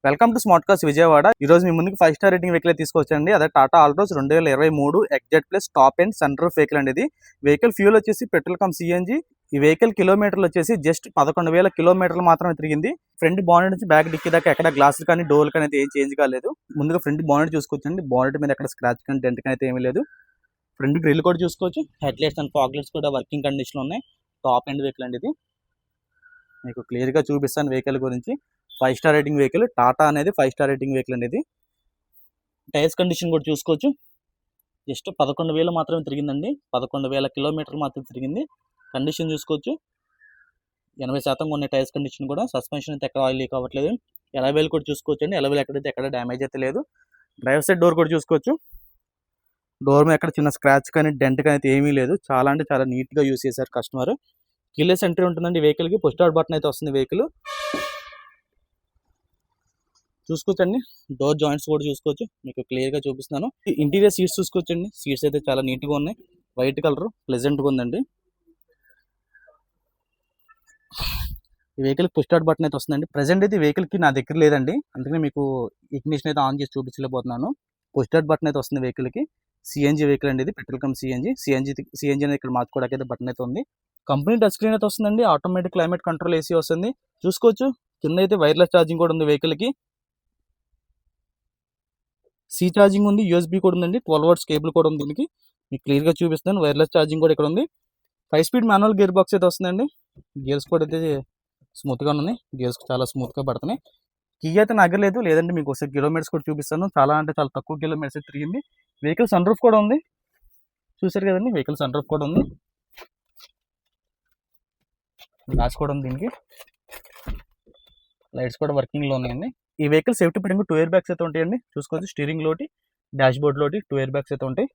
Welcome to smart cars Vijayawada. ఈ రోజు మీ ముందుకు 5 స్టార్ రేటింగ్ వెహికల్ తీసుకొచ్చండి. అదే Tata Altroz 2023 XZ plus top and sunroof vehicle అండి. ఇది వెహికల్ ఫ్యూల్ వచ్చేసి పెట్రోల్ కమ్ సిఎన్జి. ఈ వెహికల్ కిలోమీటర్లు వచ్చేసి జస్ట్ 11,000 కిలోమీటర్లు మాత్రమే తిరిగింది. ఫ్రంట్ బానెట్ నుంచి బ్యాక్ డిక్కీ దాకా ఎక్కడ గ్లాసులు కానీ డోర్లు కానీ అయితే ఏం చేంజ్ కాలేదు. ముందుగా ఫ్రంట్ బానెట్ చూసుకోవచ్చండి. బానెట్ మీద ఎక్కడ స్క్రాచ్ కానీ డెంట్ కానీ అయితే ఏమీ లేదు. ఫ్రంట్ గ్రిల్ కూడా చూసుకోవచ్చు. Head lights and fog lights కూడా వర్కింగ్ కండిషన్ ఉన్నాయి. టాప్ అండ్ వెహికల్ అండి. ఇది మీకు క్లియర్గా చూపిస్తాను వెహికల్ గురించి. 5 స్టార్ రేటింగ్ వెహికల్. టాటా అనేది 5 స్టార్ రేటింగ్ వెహికల్ అనేది. టైర్స్ కండిషన్ కూడా చూసుకోవచ్చు. జస్ట్ 11,000 మాత్రమే తిరిగిందండి. 11,000 కిలోమీటర్లు మాత్రమే తిరిగింది. కండిషన్ చూసుకోవచ్చు. 80% ఉన్న టైర్స్ కండిషన్ కూడా. సస్పెన్షన్ అయితే ఎక్కడ ఆయిల్ లీక్ అవ్వట్లేదు. ఎలవేలు కూడా చూసుకోవచ్చు అండి. ఎలవేలు ఎక్కడైతే ఎక్కడ డ్యామేజ్ అయితే లేదు. డ్రైవర్ సైడ్ డోర్ కూడా చూసుకోవచ్చు. డోర్ మీద ఎక్కడ చిన్న స్క్రాచ్ కానీ డెంట్ కానీ అయితే ఏమీ లేదు. చాలా అంటే చాలా నీట్గా యూస్ చేశారు కస్టమర్. కీలెస్ ఎంట్రీ ఉంటుందండి వెహికల్కి. పుష్ స్టార్ట్ బటన్ అయితే వస్తుంది వెహికల్. చూసుకోవచ్చండి. డోర్ జాయింట్స్ కూడా చూసుకోవచ్చు. మీకు క్లియర్గా చూపిస్తున్నాను. ఇంటీరియర్ సీట్స్ చూసుకోవచ్చండి. సీట్స్ అయితే చాలా నీట్గా ఉన్నాయి. వైట్ కలర్ ప్లెజెంట్గా ఉందండి. ఈ వెహికల్ పుష్ స్టార్ట్ బటన్ అయితే వస్తుందండి. ప్రజెంట్ అయితే వెహికల్కి నా దగ్గర లేదండి, అందుకని మీకు ఇగ్నిషన్ అయితే ఆన్ చేసి చూపించలేకపోతున్నాను. పుష్ స్టార్ట్ బటన్ అయితే వస్తుంది వెహికల్కి. సిఎన్జీ వెహికల్ అండి ఇది. పెట్రోల్ కమ్ సిఎన్జీ అనేది ఇక్కడ మార్చుకోవడానికి అయితే బటన్ అయితే ఉంది. కంపెనీ టచ్ స్క్రీన్ అయితే వస్తుందండి. ఆటోమేటిక్ క్లైమేట్ కంట్రోల్ ఏసీ వస్తుంది. చూసుకోవచ్చు. కింద అయితే వైర్లెస్ ఛార్జింగ్ కూడా ఉంది వెహికల్కి. సి ఛార్జింగ్ ఉంది. యూఎస్బీ కూడా ఉందండి. 12 వాట్స్ కేబుల్ కూడా ఉంది దీనికి. మీకు క్లియర్గా చూపిస్తాను. వైర్లెస్ ఛార్జింగ్ కూడా ఇక్కడ ఉంది. 5 స్పీడ్ మాన్యువల్ గేర్ బాక్స్ అయితే వస్తుందండి. గేర్స్ కూడా అయితే స్మూత్గా ఉన్నాయి. గేర్స్ చాలా స్మూత్గా పడుతున్నాయి. కీ అయితే నగ్గలేదు. లేదంటే మీకు ఒకసారి కిలోమీటర్స్ కూడా చూపిస్తాను. చాలా అంటే చాలా తక్కువ కిలోమీటర్స్ అయితే తిరిగింది. వెహికల్ సన్ రూఫ్ కూడా ఉంది. చూసారు కదండి, వెహికల్ సన్ రూఫ్ కూడా ఉంది. గ్లాస్ కూడా ఉంది దీనికి. లైట్స్ కూడా వర్కింగ్లో ఉన్నాయండి. ఈ vehicle safety fitting 2 air bags అయితే ఉంటాయండి. చూసుకోవచ్చు. స్టీరింగ్ లోటి, డాష్ బోర్డ్ లోటి 2 ఎయిర్ బ్యాగ్స్ అయితే ఉంటాయి.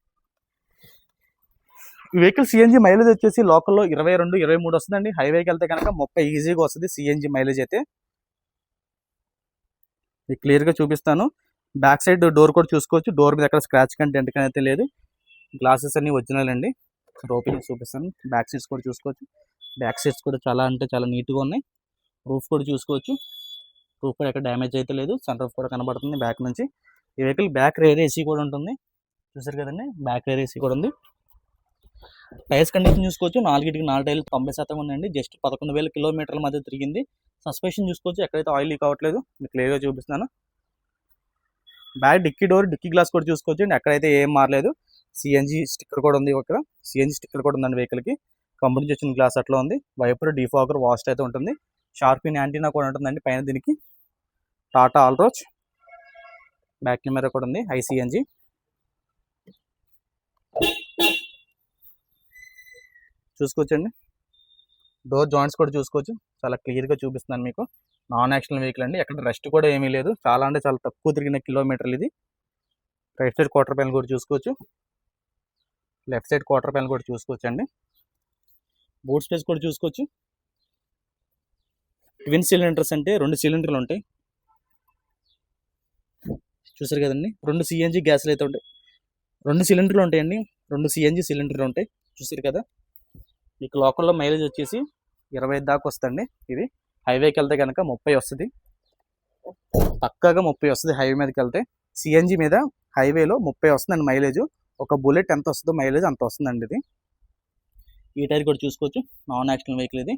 ఈ వెహికల్ సిఎన్జీ మైలేజ్ వచ్చేసి లోకల్లో 22-23 వస్తుందండి. హైవేకి వెళ్తే కనుక 30 ఈజీగా వస్తుంది సిఎన్జీ మైలేజ్ అయితే. మీకు క్లియర్గా చూపిస్తాను. బ్యాక్ సైడ్ డోర్ కూడా చూసుకోవచ్చు. డోర్ మీద ఎక్కడ స్క్రాచ్ కానీ డెంట్ కానీ అయితే లేదు. గ్లాసెస్ అన్ని ఒరిజినల్ అండి. ఓపెన్ చూపిస్తాను. బ్యాక్ సీట్స్ కూడా చూసుకోవచ్చు. బ్యాక్ సీట్స్ కూడా చాలా అంటే చాలా నీట్గా ఉన్నాయి. రూఫ్ కూడా చూసుకోవచ్చు. రూఫ్ కూడా ఎక్కడ డ్యామేజ్ అయితే లేదు. సన్ రూఫ్ కూడా కనబడుతుంది బ్యాక్ నుంచి. ఈ వెహికల్ బ్యాక్ రేర్ ఏసీ కూడా ఉంటుంది. చూసారు కదండి, బ్యాక్ రేర్ ఏసీ కూడా ఉంది. టైర్స్ కండిషన్ చూసుకోవచ్చు. 4 టైర్లు 90% ఉన్నాయండి. జస్ట్ 11,000 కిలోమీటర్ల మధ్య తిరిగింది. సస్పెన్షన్ చూసుకోవచ్చు. ఎక్కడైతే ఆయిల్ లీక్ అవ్వట్లేదు. మీకు క్లియర్గా చూపిస్తున్నాను. Back dickey door, dickey glass కూడా చూసుకోవచ్చు అండి. ఎక్కడైతే ఏం మారలేదు. సిఎన్జీ స్టిక్కర్ కూడా ఉంది. ఇక్కడ సిఎన్జీ స్టిక్కర్ కూడా ఉందండి వెహికల్కి. కంపెనీ నుంచి వచ్చిన గ్లాస్ అట్లా ఉంది. వైపర్ డిఫాగర్ వాస్ట్ అయితే ఉంటుంది. షార్పిన్ యాంటీనా కూడా ఉంటుందండి పైన దీనికి. టాటా ఆల్ట్రోస్. బ్యాక్ కెమెరా కూడా ఉంది. ఐసిఎన్జీ. చూసుకోవచ్చండి. డోర్ జాయింట్స్ కూడా చూసుకోవచ్చు. చాలా క్లియర్గా చూపిస్తున్నాను మీకు. నాన్ యాక్సిడెంట్ వెహికల్ అండి. ఎక్కడ రెస్ట్ కూడా ఏమీ లేదు. చాలా అంటే చాలా తక్కువ తిరిగిన కిలోమీటర్లు ఇది. రైట్ సైడ్ క్వార్టర్ ప్యానల్ కూడా చూసుకోవచ్చు. లెఫ్ట్ సైడ్ క్వార్టర్ ప్యానల్ కూడా చూసుకోవచ్చు అండి. బూట్ స్పేస్ కూడా చూసుకోవచ్చు. ట్విన్ సిలిండర్స్ అంటే 2 సిలిండర్లు ఉంటాయి. చూసారు కదండి, 2 సిఎన్జీ గ్యాస్లు అయితే ఉంటాయి. 2 సిలిండర్లు ఉంటాయండి. 2 సిఎన్జీ సిలిండర్లు ఉంటాయి. చూసారు కదా. మీకు లోకల్లో మైలేజ్ వచ్చేసి 25 దాకా వస్తుంది. ఇది హైవేకి వెళ్తే కనుక 30 వస్తుంది. పక్కాగా 30 వస్తుంది హైవే మీదకి వెళ్తే. సిఎన్జీ మీద హైవేలో 30 వస్తుందండి మైలేజ్. ఒక బుల్లెట్ ఎంత వస్తుందో మైలేజ్ అంత వస్తుందండి ఇది. ఈ టైర్ కూడా చూసుకోవచ్చు. నాన్ యాక్సిడెంట్ వెహికల్ ఇది.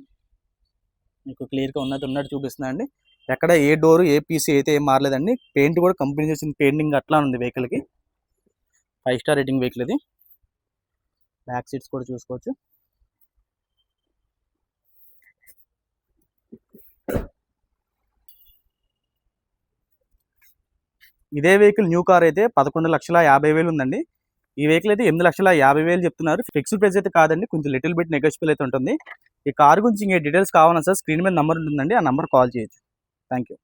మీకు క్లియర్గా ఉన్నట్టు చూపిస్తున్నా అండి. ఎక్కడ ఏ డోరు ఏ పీసీ అయితే ఏం మారలేదండి. పెయింట్ కూడా కంపెనీ చేసిన పెయింటింగ్ అట్లా ఉంది వెహికల్కి. 5 స్టార్ రేటింగ్ వెహికల్ ఇది. బ్యాక్ సీట్స్ కూడా చూసుకోవచ్చు. ఇదే వెహికల్ న్యూ కార్ అయితే 11,50,000 ఉందండి. ఈ వెహికల్ అయితే 8,50,000 చెప్తున్నారు. ఫిక్స్డ్ ప్రైస్ అయితే కాదండి, కొంచెం లిటిల్ బిట్ నెగోషియబుల్ అయితే ఉంటుంది. ఈ కార్ గురించి ఇంకే డీటెయిల్స్ కావాలన్నా సార్ స్క్రీన్ మీద నెంబర్ ఉంటుందండి. ఆ నెంబర్ కాల్ చేయొచ్చు. Thank you.